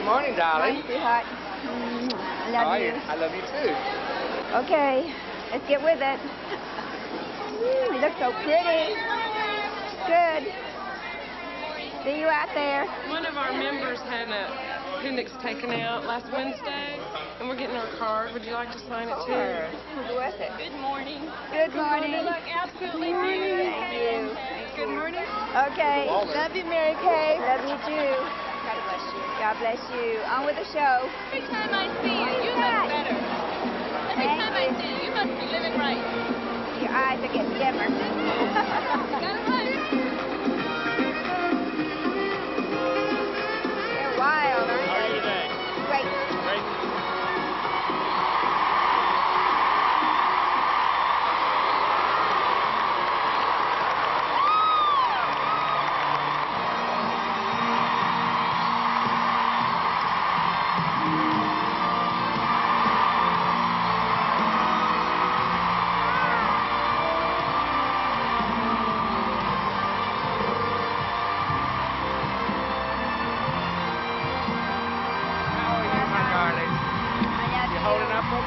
morning, darling. Hi, sweetheart. I love you. I love you too. Okay, let's get with it. You look so pretty. Good. See you out there. One of our members had an appendix taken out last Wednesday, and we're getting our card. Would you like to sign it too? Who was it? Good morning. Good morning. You look absolutely Thank you. Good morning. Okay. Love you, Mary Kay. Love you too. God bless you. God bless you. On with the show. Every time I see you, you look better. Every time I see you, you must be living right. Your eyes are getting dimmer. Got it right. They're wild, aren't they? How are you today? Great. Great.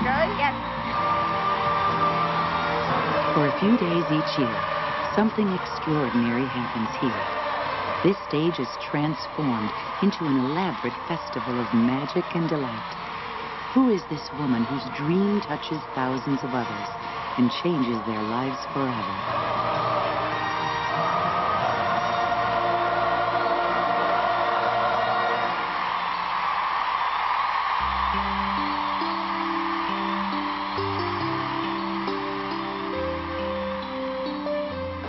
Okay? Yes. For a few days each year, something extraordinary happens here. This stage is transformed into an elaborate festival of magic and delight. Who is this woman whose dream touches thousands of others and changes their lives forever?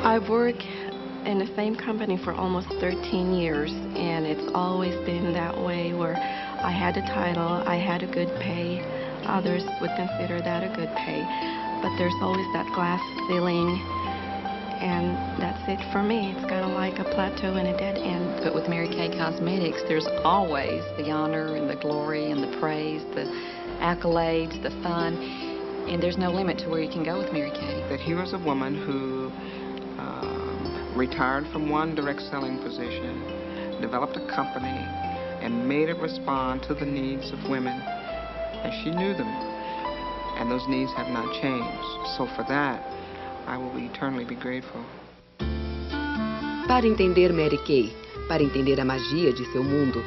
I've worked in the same company for almost 13 years, and it's always been that way where I had a title, I had a good pay. Others would consider that a good pay. But there's always that glass ceiling, and that's it for me. It's kind of like a plateau and a dead end. But with Mary Kay Cosmetics, there's always the honor and the glory and the praise, the accolades, the fun, and there's no limit to where you can go with Mary Kay. That here was a woman who retired from one direct selling position, developed a company, and made it respond to the needs of women as she knew them. And those needs have not changed. So for that, I will eternally be grateful. Para entender Mary Kay, para entender a magia de seu mundo,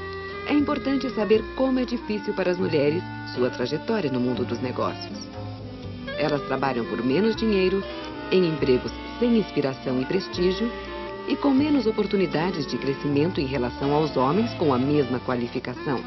é importante saber como é difícil para as mulheres sua trajetória no mundo dos negócios. Elas trabalham por menos dinheiro, em empregos sem inspiração e prestígio e com menos oportunidades de crescimento em relação aos homens com a mesma qualificação.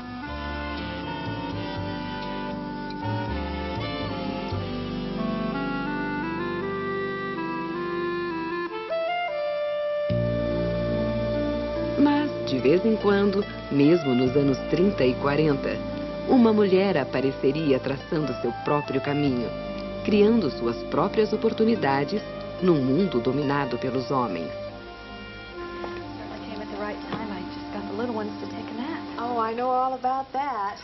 Mas, de vez em quando, mesmo nos anos 30 e 40, uma mulher apareceria traçando seu próprio caminho, criando suas próprias oportunidades num mundo dominado pelos homens. I came at the right time. I just got the little ones to take a nap. Oh, I know all about that.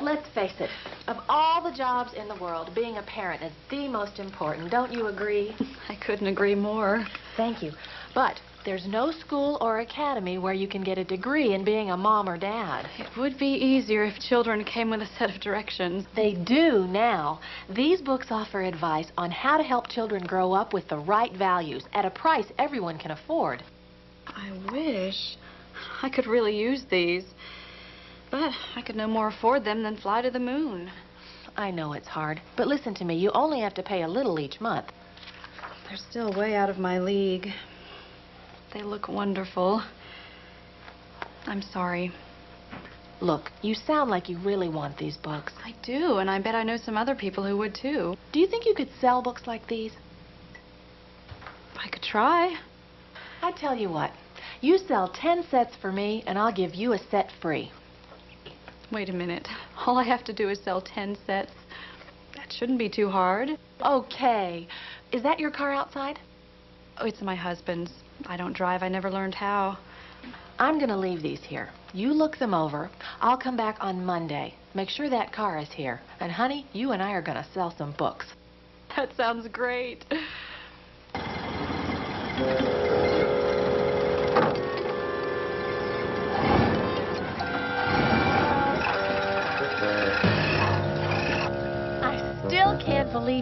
Let's face it, of all the jobs in the world, being a parent is the most important. Don't you agree? I couldn't agree more. Thank you. But there's no school or academy where you can get a degree in being a mom or dad. It would be easier if children came with a set of directions. They do now. These books offer advice on how to help children grow up with the right values at a price everyone can afford. I wish I could really use these. But I could no more afford them than fly to the moon. I know it's hard, but listen to me. You only have to pay a little each month. They're still way out of my league. They look wonderful. I'm sorry. Look, you sound like you really want these books. I do, and I bet I know some other people who would too. Do you think you could sell books like these? I could try. I tell you what, you sell 10 sets for me, and I'll give you a set free. Wait a minute. All I have to do is sell 10 sets. That shouldn't be too hard. Okay. Is that your car outside? Oh, it's my husband's. I don't drive. I never learned how. I'm going to leave these here. You look them over. I'll come back on Monday. Make sure that car is here. And, honey, you and I are going to sell some books. That sounds great.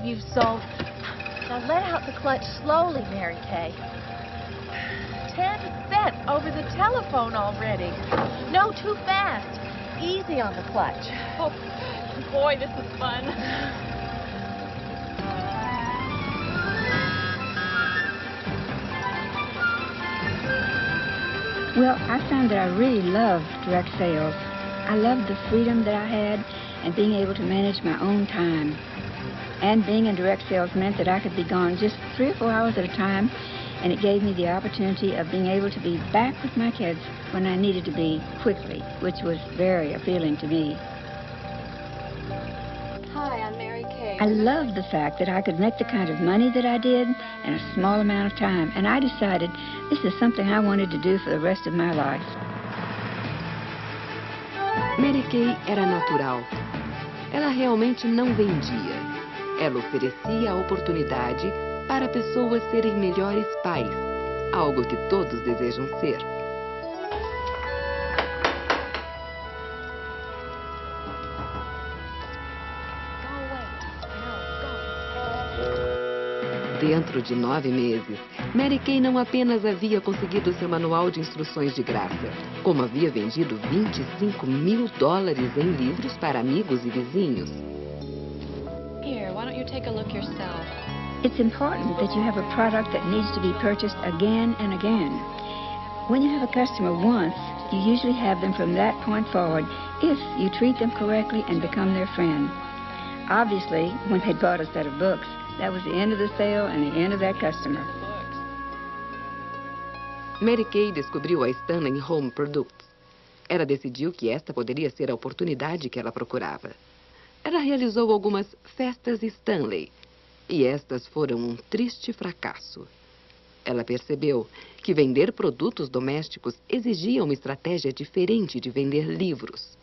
believe you've sold. Now let out the clutch slowly, Mary Kay. 10 cents over the telephone already. No, too fast. Easy on the clutch. Oh, boy, this is fun. Well, I found that I really loved direct sales. I loved the freedom that I had and being able to manage my own time. And being in direct sales meant that I could be gone just 3 or 4 hours at a time, and it gave me the opportunity of being able to be back with my kids when I needed to be quickly, which was very appealing to me. Hi, I'm Mary Kay. I loved the fact that I could make the kind of money that I did in a small amount of time, and I decided this is something I wanted to do for the rest of my life. Mary Kay era natural. Ela realmente não vendia. Ela oferecia a oportunidade para pessoas serem melhores pais, algo que todos desejam ser. Dentro de 9 meses, Mary Kay não apenas havia conseguido seu manual de instruções de graça, como havia vendido $25 mil em livros para amigos e vizinhos. Here, why don't you take a look yourself? It's important that you have a product that needs to be purchased again and again. When you have a customer once, you usually have them from that point forward if you treat them correctly and become their friend. Obviously, when they bought a set of books, that was the end of the sale and the end of that customer. Mary Kay descobriu a Stanley Home Products. Ela decidiu que esta poderia ser a oportunidade que ela procurava. Ela realizou algumas festas Stanley, e estas foram um triste fracasso. Ela percebeu que vender produtos domésticos exigia uma estratégia diferente de vender livros.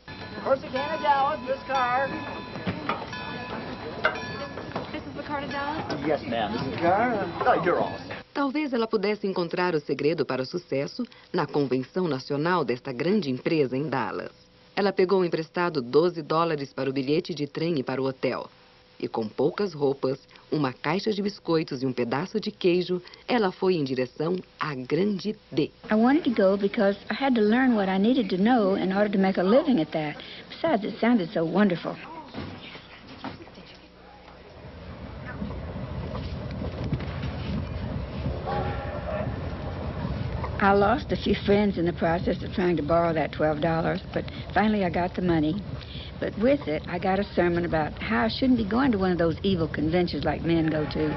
Yes, ma'am. This is the car. Oh, you're all set. Talvez ela pudesse encontrar o segredo para o sucesso na convenção nacional desta grande empresa em Dallas. Ela pegou emprestado $12 para o bilhete de trem e para o hotel. E com poucas roupas, uma caixa de biscoitos e um pedaço de queijo, ela foi em direção à grande D. I wanted to go because I had to learn what I needed to know in order to make a living at that. Besides, it sounded so wonderful. I lost a few friends in the process of trying to borrow that $12, but finally I got the money. But with it, I got a sermon about how I shouldn't be going to one of those evil conventions like men go to,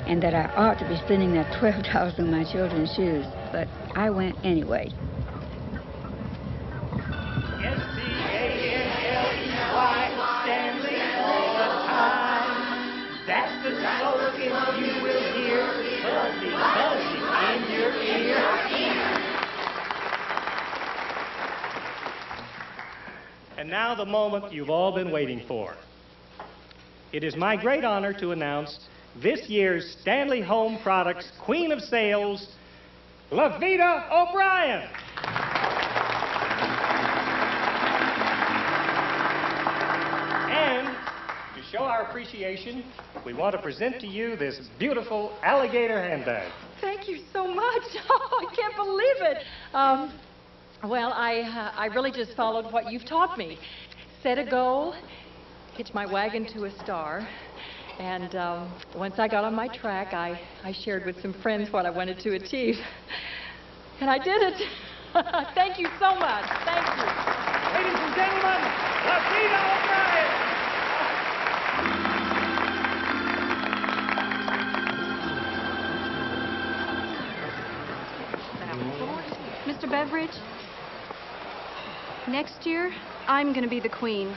and that I ought to be spending that $12 on my children's shoes. But I went anyway. S-T-A-N-L-E-Y, Stanley all the time. That's the slogan you will hear, buzzy, buzzy in your ear. And now the moment you've all been waiting for. It is my great honor to announce this year's Stanley Home Products Queen of Sales, Lavita O'Brien. And to show our appreciation, we want to present to you this beautiful alligator handbag. Thank you so much. Oh, I can't believe it. Well, I really just followed what you've taught me. Set a goal, hitch my wagon to a star, and once I got on my track, I shared with some friends what I wanted to achieve. And I did it. Thank you so much. Thank you. Ladies and gentlemen, Lavita O'Brien. Mr. Beveridge, next year, I'm going to be the queen.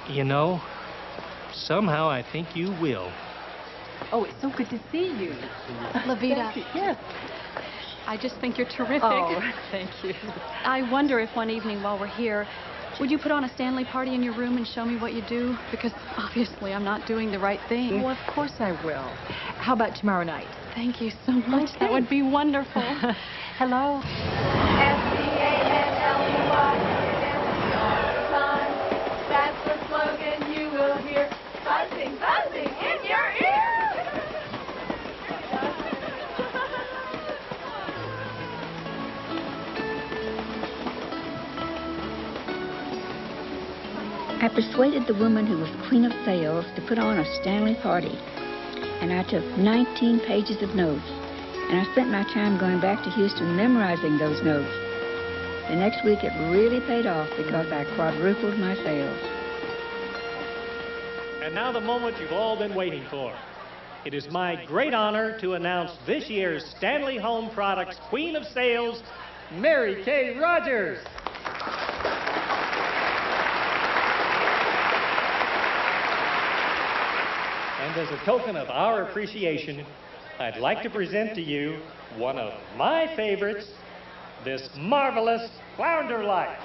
You know, somehow I think you will. Oh, it's so good to see you. Lavita. Yes. I just think you're terrific. Oh, thank you. I wonder if one evening while we're here, would you put on a Stanley party in your room and show me what you do? Because obviously I'm not doing the right thing. Well, of course I will. How about tomorrow night? Thank you so much. Okay. That would be wonderful. Hello. S-T-A-N-L-E-Y, Stanley all the time. That's the slogan you will hear. I persuaded the woman who was queen of sales to put on a Stanley party, and I took 19 pages of notes, and I spent my time going back to Houston memorizing those notes. The next week it really paid off because I quadrupled my sales. And now the moment you've all been waiting for. It is my great honor to announce this year's Stanley Home Products Queen of Sales, Mary Kay Rogers. And as a token of our appreciation, I'd like to present to you one of my favorites, this marvelous flounder light.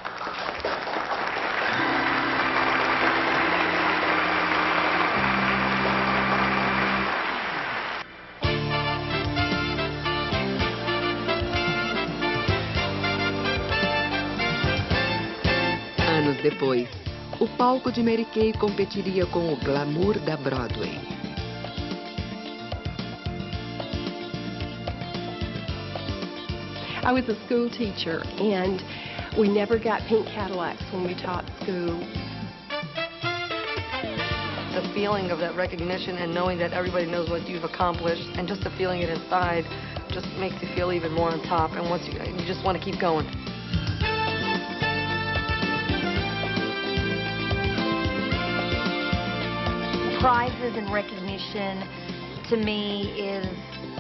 Anos depois, o palco de Mary Kay competiria com o glamour da Broadway. I was a school teacher, and we never got pink Cadillacs when we taught school. The feeling of that recognition and knowing that everybody knows what you've accomplished, and just the feeling it inside just makes you feel even more on top, and once you just want to keep going. Prizes and recognition, to me, is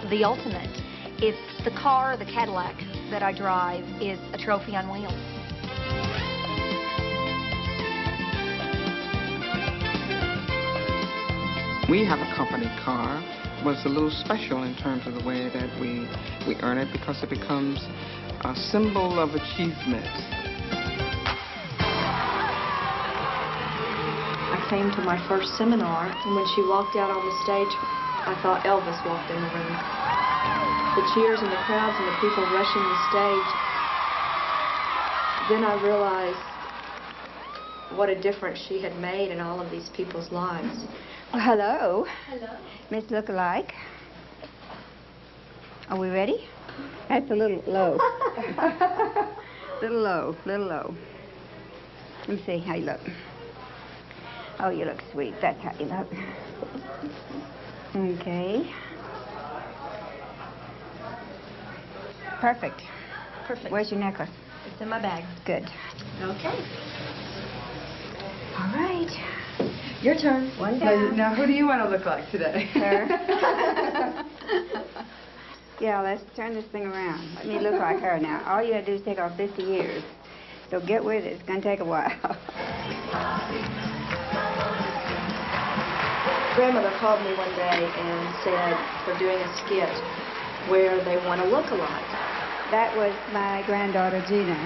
the ultimate. It's the car, the Cadillac that I drive, is a trophy on wheels. We have a company car, but it's a little special in terms of the way that we earn it, because it becomes a symbol of achievement. I came to my first seminar, and when she walked out on the stage, I thought Elvis walked in the room. The cheers and the crowds and the people rushing the stage. Then I realized what a difference she had made in all of these people's lives. Well, hello. Hello. Miss Lookalike. Are we ready? That's a little low. Little low, little low. Let me see how you look. Oh, you look sweet. That's how you look. Okay. Perfect. Perfect. Where's your necklace? It's in my bag. Good. Okay. All right. Your turn. One down. Now, who do you want to look like today? Her. Yeah, let's turn this thing around. Let me look like her now. All you gotta do is take off 50 years. So get with it. It's gonna take a while. Grandmother called me one day and said they're doing a skit where they want to look alike. That was my granddaughter, Gina.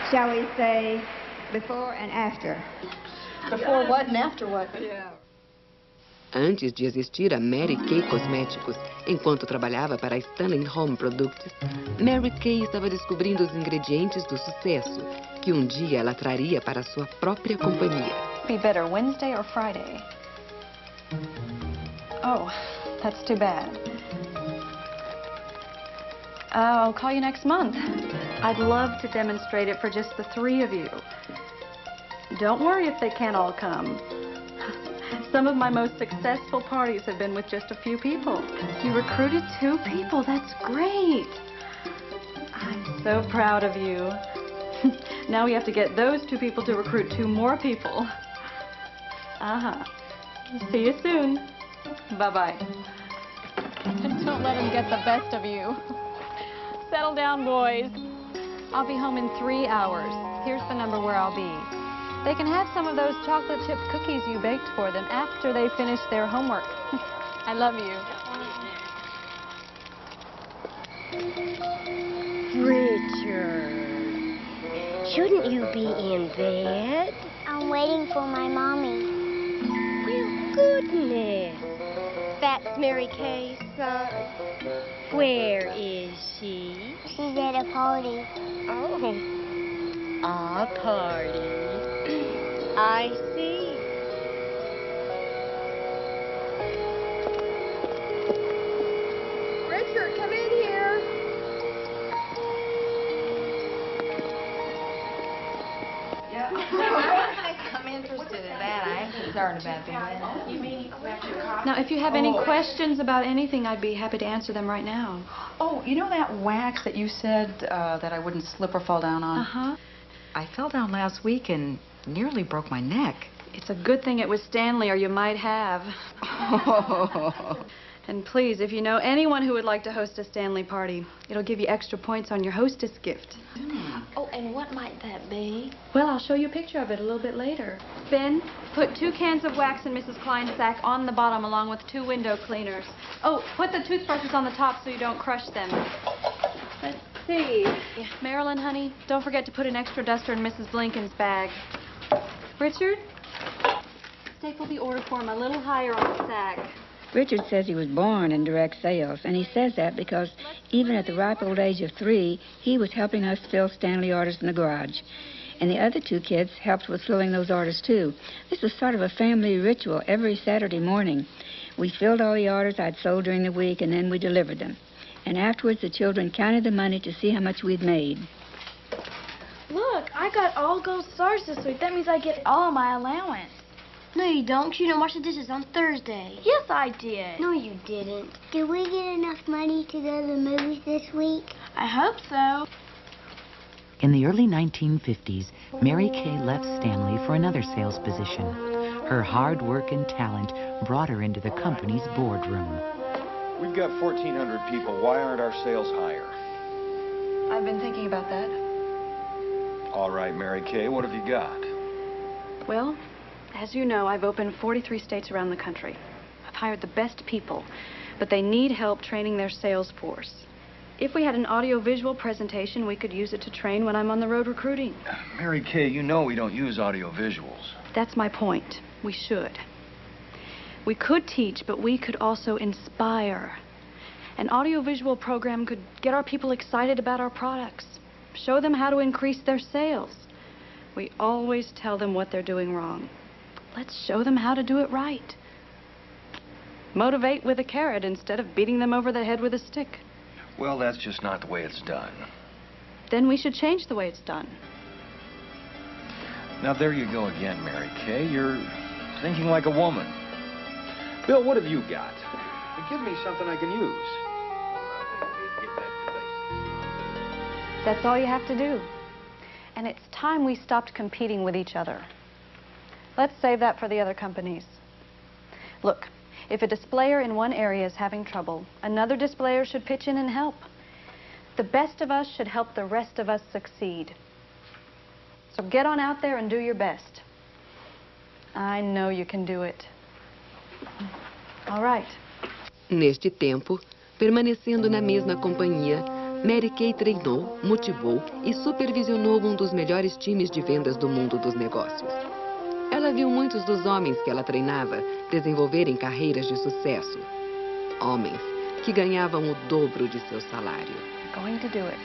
Shall we say before and after? Before what and after what? Yeah. Antes de existir a Mary Kay Cosméticos, enquanto trabalhava para a Stanley Home Products, Mary Kay estava descobrindo os ingredientes do sucesso, que um dia ela traria para sua própria companhia. Be better Wednesday or Friday? Oh, that's too bad. I'll call you next month. I'd love to demonstrate it for just the three of you. Don't worry if they can't all come. Some of my most successful parties have been with just a few people. You recruited 2 people. That's great. I'm so proud of you. Now we have to get those 2 people to recruit 2 more people. Uh-huh. See you soon. Bye-bye. Don't let him get the best of you. Settle down, boys. I'll be home in 3 hours. Here's the number where I'll be. They can have some of those chocolate chip cookies you baked for them after they finish their homework. I love you. Richard, shouldn't you be in bed? I'm waiting for my mommy. Well, goodness. That's Mary Kay's son. Where is she? She's at a party. Oh, a party. I see. Richard, come in here. concerned about that. You mean about your coffee? Now, if you have any questions about anything, I'd be happy to answer them right now. Oh, you know that wax that you said that I wouldn't slip or fall down on? Uh-huh. I fell down last week and nearly broke my neck. It's a good thing it was Stanley, or you might have. And please, if you know anyone who would like to host a Stanley party, it'll give you extra points on your hostess gift. Oh, and what might that be? Well, I'll show you a picture of it a little bit later. Ben, put 2 cans of wax in Mrs. Klein's sack on the bottom along with 2 window cleaners. Oh, put the toothbrushes on the top so you don't crush them. Let's see. Marilyn, honey, don't forget to put an extra duster in Mrs. Blinken's bag. Richard, staple the order form a little higher on the sack. Richard says he was born in direct sales, and he says that because even at the ripe old age of 3, he was helping us fill Stanley orders in the garage. And the other 2 kids helped with filling those orders, too. This was sort of a family ritual every Saturday morning. We filled all the orders I'd sold during the week, and then we delivered them. And afterwards, the children counted the money to see how much we'd made. Look, I got all gold stars this week. That means I get all my allowance. No, you don't. You don't wash the dishes on Thursday. Yes, I did. No, you didn't. Did we get enough money to go to the movies this week? I hope so. In the early 1950s, Mary Kay left Stanley for another sales position. Her hard work and talent brought her into the company's boardroom. We've got 1,400 people. Why aren't our sales higher? I've been thinking about that. All right, Mary Kay, what have you got? Well, as you know, I've opened 43 states around the country. I've hired the best people, but they need help training their sales force. If we had an audio-visual presentation, we could use it to train when I'm on the road recruiting. Mary Kay, you know we don't use audio visuals. That's my point. We should. We could teach, but we could also inspire. An audio-visual program could get our people excited about our products, show them how to increase their sales. We always tell them what they're doing wrong. Let's show them how to do it right. Motivate with a carrot instead of beating them over the head with a stick. Well, that's just not the way it's done. Then we should change the way it's done. Now, there you go again, Mary Kay. You're thinking like a woman. Bill, what have you got? Give me something I can use. That's all you have to do. And it's time we stopped competing with each other. Let's save that for the other companies. Look, if a displayer in one area is having trouble, another displayer should pitch in and help. The best of us should help the rest of us succeed. So get on out there and do your best. I know you can do it. All right. Neste tempo, permanecendo na mesma companhia, Mary Kay treinou, motivou e supervisionou um dos melhores times de vendas do mundo dos negócios. Ela viu muitos dos homens que ela treinava desenvolverem carreiras de sucesso. Homens que ganhavam o dobro de seu salário. Going to do it.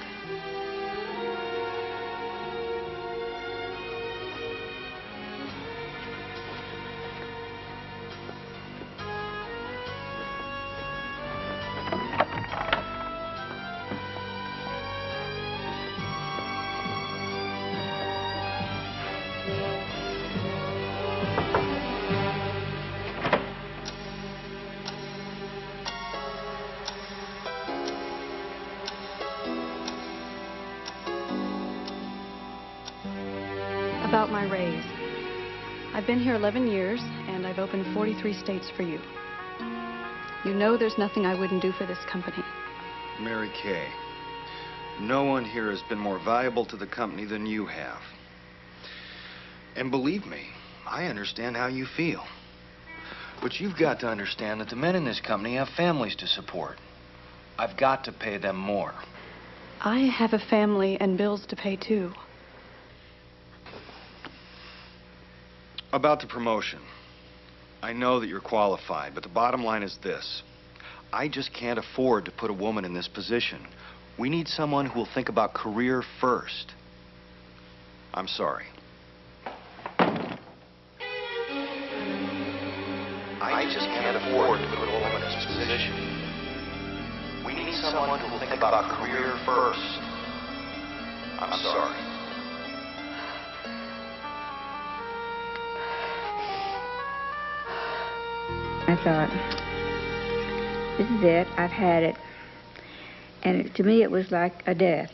About my raise. I've been here 11 years, and I've opened 43 states for you. You know there's nothing I wouldn't do for this company. Mary Kay, no one here has been more valuable to the company than you have. And believe me, I understand how you feel. But you've got to understand that the men in this company have families to support. I've got to pay them more. I have a family and bills to pay, too. About the promotion. I know that you're qualified, but the bottom line is this. I just can't afford to put a woman in this position. We need someone who will think about career first. I'm sorry. I just can't afford to put a woman in this position. We need someone who will think about career first. I'm sorry. I thought, this is it, I've had it. And to me it was like a death,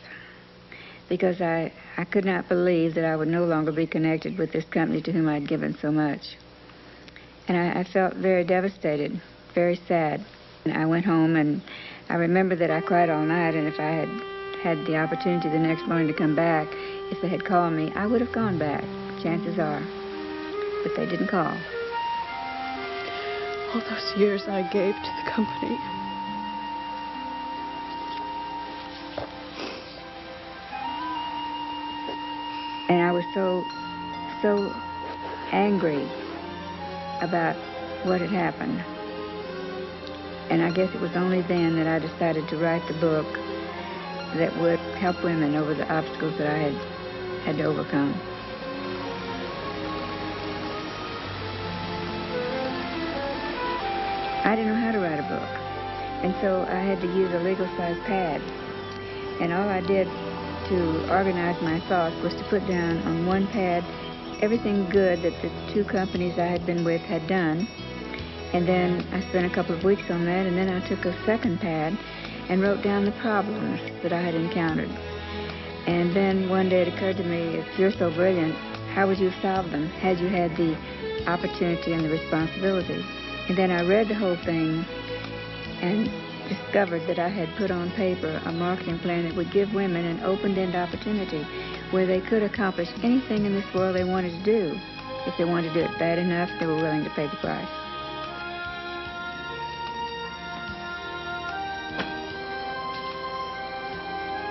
because I could not believe that I would no longer be connected with this company to whom I'd given so much. And I felt very devastated, very sad. And I went home, and I remember that I cried all night, and if I had had the opportunity the next morning to come back, if they had called me, I would have gone back, chances are. But they didn't call. All those years I gave to the company. And I was so angry about what had happened. And I guess it was only then that I decided to write the book that would help women over the obstacles that I had to overcome. I didn't know how to write a book, and so I had to use a legal-sized pad. And all I did to organize my thoughts was to put down on one pad everything good that the two companies I had been with had done. And then I spent a couple of weeks on that, and then I took a second pad and wrote down the problems that I had encountered. And then one day it occurred to me, if you're so brilliant, how would you have solved them had you had the opportunity and the responsibility? And then I read the whole thing and discovered that I had put on paper a marketing plan that would give women an open-end opportunity where they could accomplish anything in this world they wanted to do. If they wanted to do it bad enough, they were willing to pay the price.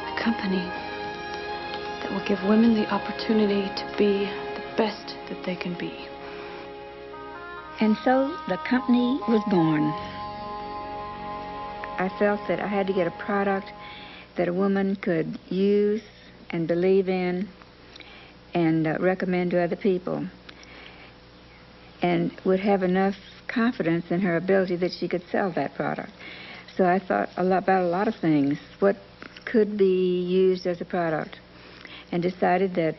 A company that will give women the opportunity to be the best that they can be. And so the company was born. I felt that I had to get a product that a woman could use and believe in and recommend to other people, and would have enough confidence in her ability that she could sell that product. So I thought about a lot of things. What could be used as a product? And decided that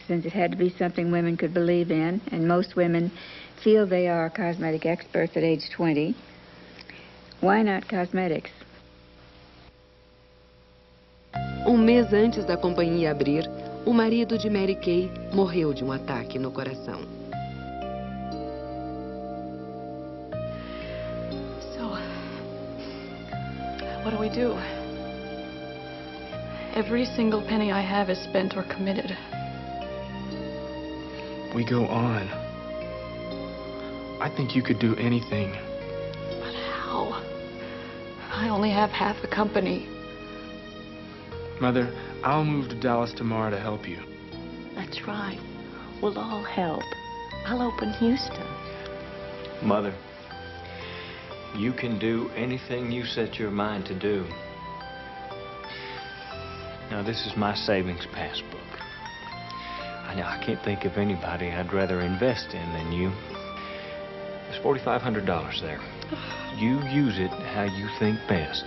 since it had to be something women could believe in, and most women feel they are cosmetic experts at age 20, why not cosmetics? Mês antes da companhia abrir, o marido de Mary Kay morreu de ataque no coração. So, what do we do? Every single penny I have is spent or committed. We go on. I think you could do anything. But how? I only have half a company. Mother, I'll move to Dallas tomorrow to help you. That's right. We'll all help. I'll open Houston. Mother, you can do anything you set your mind to do. Now, this is my savings passbook. I can't think of anybody I'd rather invest in than you. There's $4,500 there. You use it how you think best.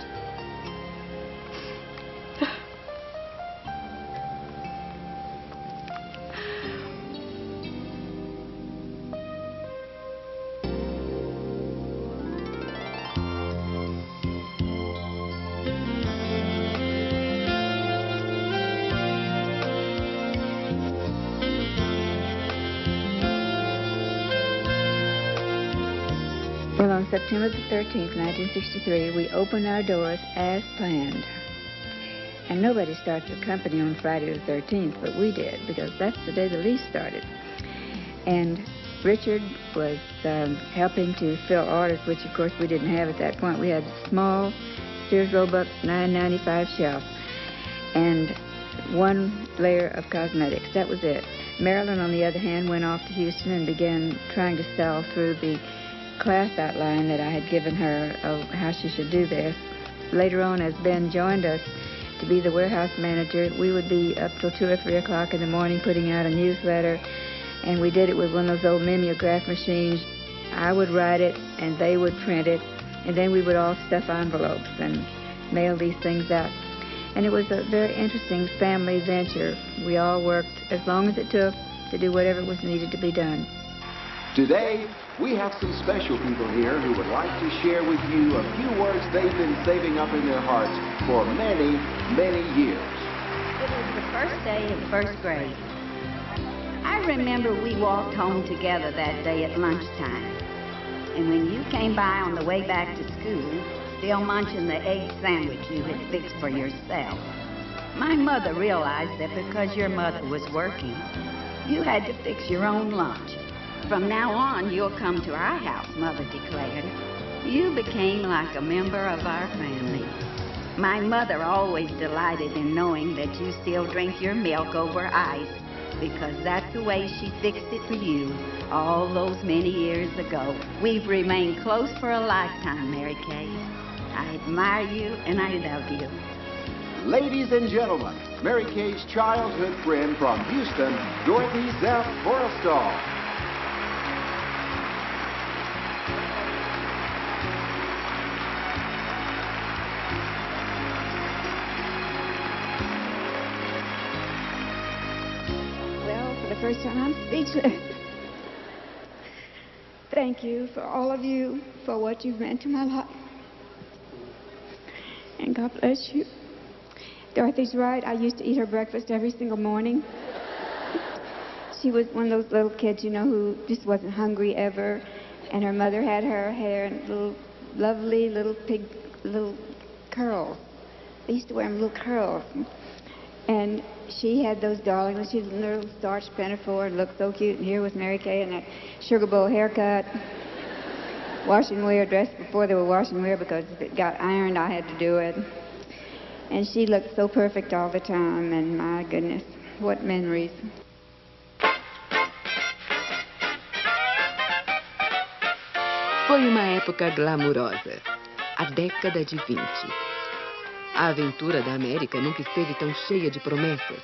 Well, on September the 13th, 1963, we opened our doors as planned. And nobody starts a company on Friday the 13th, but we did, because that's the day the lease started. And Richard was helping to fill orders, which, of course, we didn't have at that point. We had a small Sears Roebuck $9.95 shelf and one layer of cosmetics. That was it. Marilyn, on the other hand, went off to Houston and began trying to sell through the class outline that I had given her of how she should do this. Later on, as Ben joined us to be the warehouse manager, we would be up till 2 or 3 o'clock in the morning putting out a newsletter, and we did it with one of those old mimeograph machines. I would write it, and they would print it, and then we would all stuff envelopes and mail these things out. And it was a very interesting family venture. We all worked as long as it took to do whatever was needed to be done. Today, we have some special people here who would like to share with you a few words they've been saving up in their hearts for many, many years. It was the first day of first grade. I remember we walked home together that day at lunchtime. And when you came by on the way back to school, still munching the egg sandwich you had fixed for yourself, my mother realized that because your mother was working, you had to fix your own lunch. From now on, you'll come to our house, Mother declared. You became like a member of our family. My mother always delighted in knowing that you still drink your milk over ice, because that's the way she fixed it for you all those many years ago. We've remained close for a lifetime, Mary Kay. I admire you and I love you. Ladies and gentlemen, Mary Kay's childhood friend from Houston, Dorothy Zeff Forrestal. First time I'm speechless. Thank you for all of you for what you've meant to my life. And God bless you. Dorothy's right. I used to eat her breakfast every single morning. She was one of those little kids, you know, who just wasn't hungry ever. And her mother had her hair in little, lovely little curls. They used to wear them little curls. And she had those darlings. She had a little starched pinafore and looked so cute. And here was Mary Kay in that sugar bowl haircut. Wash and wear, dressed before they were wash and wear, because if it got ironed, I had to do it. And she looked so perfect all the time. And my goodness, what memories. Foi uma época glamurosa, a década de 20. A aventura da América nunca esteve tão cheia de promessas.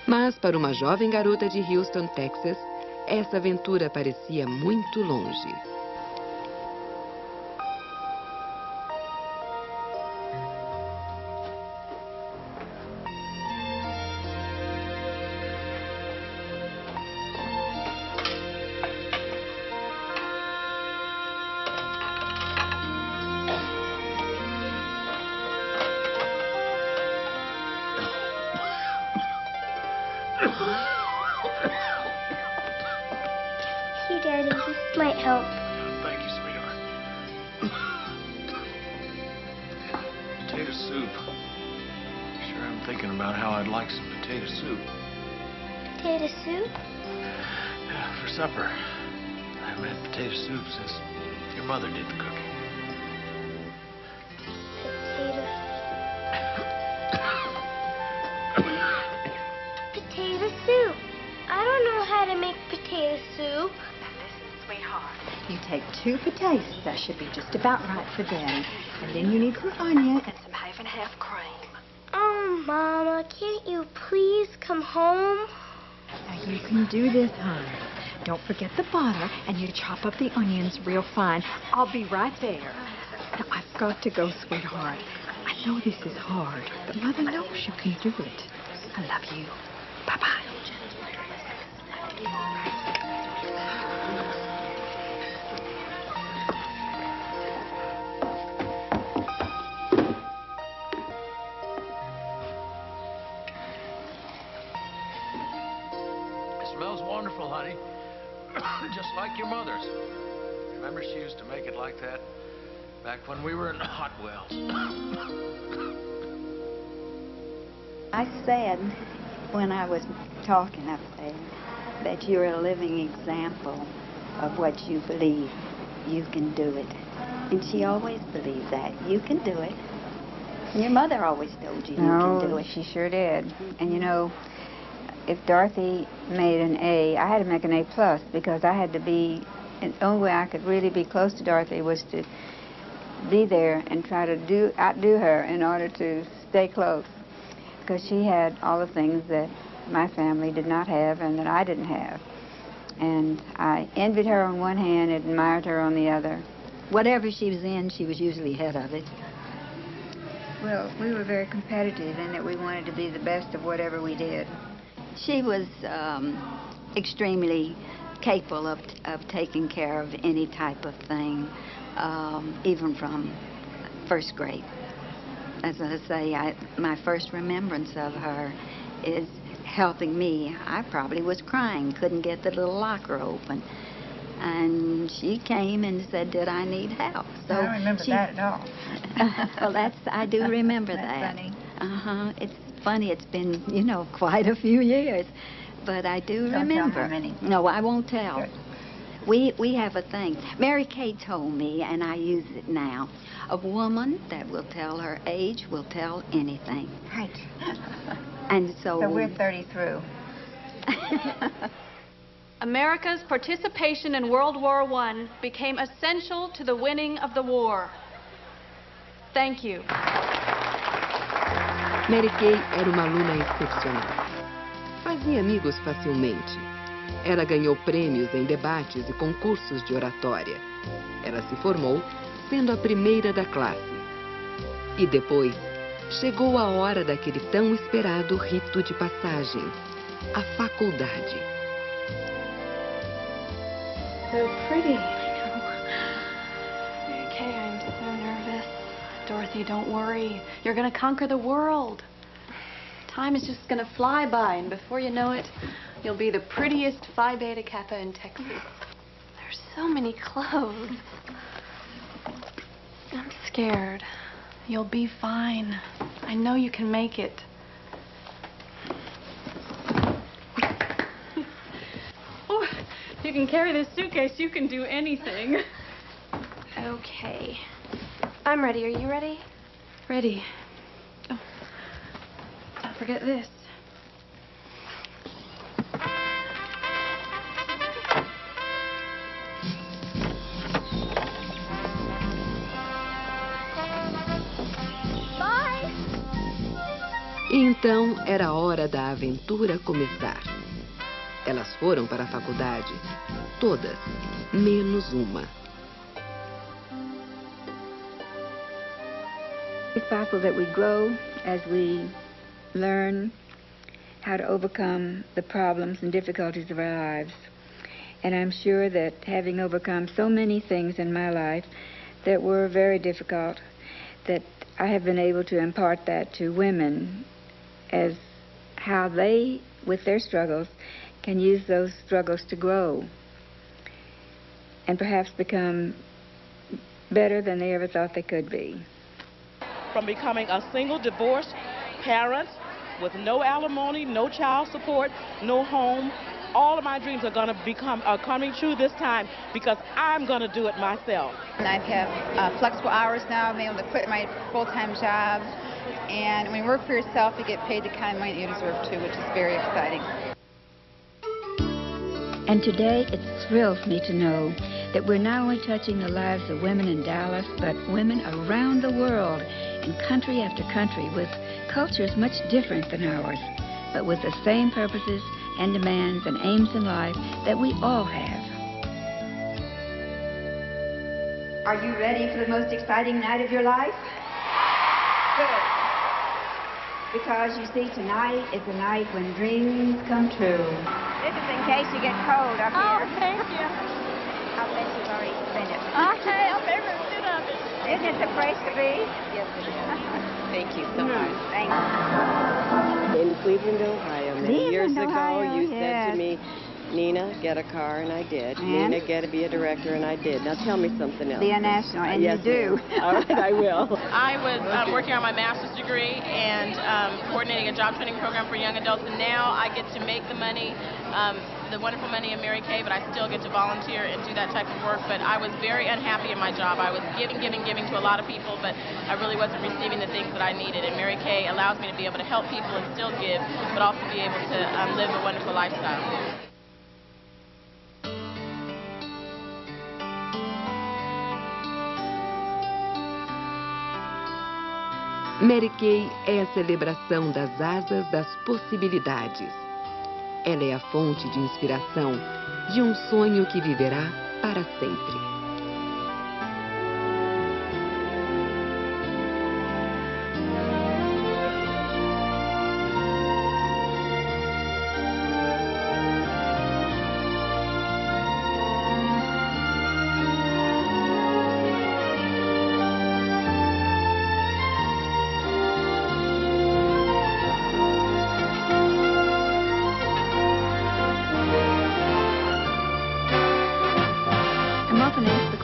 Mas para uma jovem garota de Houston, Texas, essa aventura parecia muito longe. Here, Daddy, this might help. Thank you, sweetheart. Potato soup. Sure, I'm thinking about how I'd like some potato soup. Potato soup? Yeah, for supper. I haven't had potato soup since your mother did the cooking. Potato soup. I don't know how to make potato soup. Sweetheart, you take 2 potatoes. That should be just about right for Daddy. And then you need some onion and some half-and-half cream. Oh, Mama, can't you please come home? Now, you can do this, hon. Don't forget the butter, and you chop up the onions real fine. I'll be right there. Now, I've got to go, sweetheart. I know this is hard, but Mother knows you can do it. I love you. Bye-bye. Smells wonderful, honey. Just like your mother's. Remember, she used to make it like that back when we were in Hot Wells. I said, when I was talking up there, that you're a living example of what you believe. You can do it. And she always believed that. You can do it. And your mother always told you you can do it. She sure did. And you know, if Dorothy made an A, I had to make an A+, because I had to be, the only way I could really be close to Dorothy was to be there and try to outdo her in order to stay close, because she had all the things that my family did not have and that I didn't have. And I envied her on one hand and admired her on the other. Whatever she was in, she was usually head of it. Well, we were very competitive in that we wanted to be the best of whatever we did. She was extremely capable of taking care of any type of thing, even from first grade. As I say, my first remembrance of her is helping me. I probably was crying, couldn't get the little locker open. And she came and said, did I need help? So I don't remember that at all. Well, I do remember that's that. Funny. It's funny. It's been, quite a few years. But I do Don't remember. tell how many. No, I won't tell. Good. We have a thing. Mary Kay told me, and I use it now, a woman that will tell her age will tell anything. Right. And so we're 30 through. America's participation in World War I became essential to the winning of the war. Thank you. Mary Kay era uma aluna excepcional. Fazia amigos facilmente. Ela ganhou prêmios em debates e concursos de oratória. Ela se formou sendo a primeira da classe. E depois, chegou a hora daquele tão esperado rito de passagem, a faculdade. So pretty. I know. Mary Kay, I'm so nervous. Dorothy, don't worry. You're going to conquer the world. Time is just going to fly by, and before you know it, you'll be the prettiest Phi Beta Kappa in Texas. There's so many clothes. I'm scared. You'll be fine. I know you can make it. Oh, you can carry this suitcase. You can do anything. Okay. I'm ready. Are you ready? Ready. Oh, don't forget this. E então era a hora da aventura começar. Elas foram para a faculdade, todas, menos uma. It's possible that we grow as we learn how to overcome the problems and difficulties of our lives. And I'm sure that having overcome so many things in my life that were very difficult, that I have been able to impart that to women as how they, with their struggles, can use those struggles to grow and perhaps become better than they ever thought they could be. From becoming a single divorced parent with no alimony, no child support, no home, all of my dreams are coming true this time because I'm going to do it myself. And I have flexible hours now. I'm able to quit my full-time job. And when you work for yourself, you get paid the kind of money you deserve to, which is very exciting. And today, it thrills me to know that we're not only touching the lives of women in Dallas, but women around the world, in country after country, with cultures much different than ours, but with the same purposes and demands and aims in life that we all have. Are you ready for the most exciting night of your life? Good. Because you see, tonight is the night when dreams come true. This is in case you get cold up here. Oh, thank you. I'll bet you've already spent it. Okay, I'll pay every bit of it. Isn't it the place to be? Yes, it is. Thank you so much. Thank you. In Cleveland, Ohio, many years ago, Ohio, you yes. said to me, Nina, get a car, and I did. And? Nina, get to be a director, and I did. Now tell me something else. Be a national, and yes, you do. ma'am. All right, I will. I was working on my master's degree and coordinating a job training program for young adults, and now I get to make the money, the wonderful money in Mary Kay, but I still get to volunteer and do that type of work. But I was very unhappy in my job. I was giving to a lot of people, but I really wasn't receiving the things that I needed. And Mary Kay allows me to be able to help people and still give, but also be able to live a wonderful lifestyle. Mary Kay é a celebração das asas das possibilidades. Ela é a fonte de inspiração de um sonho que viverá para sempre.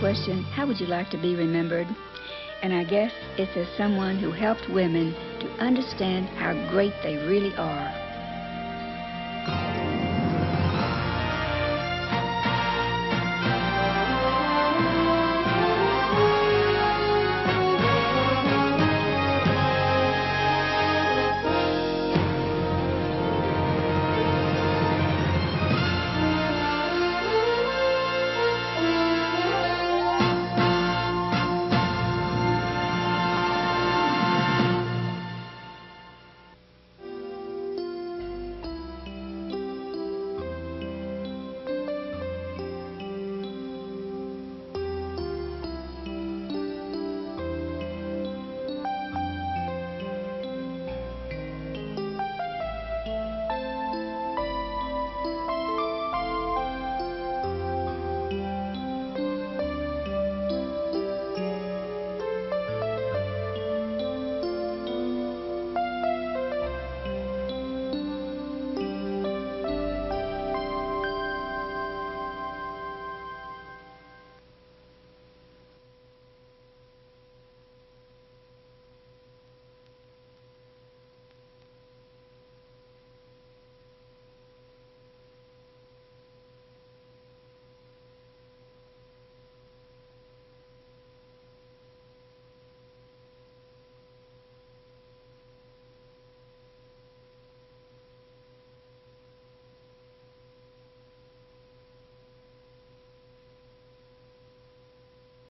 Question, how would you like to be remembered? And I guess it's as someone who helped women to understand how great they really are.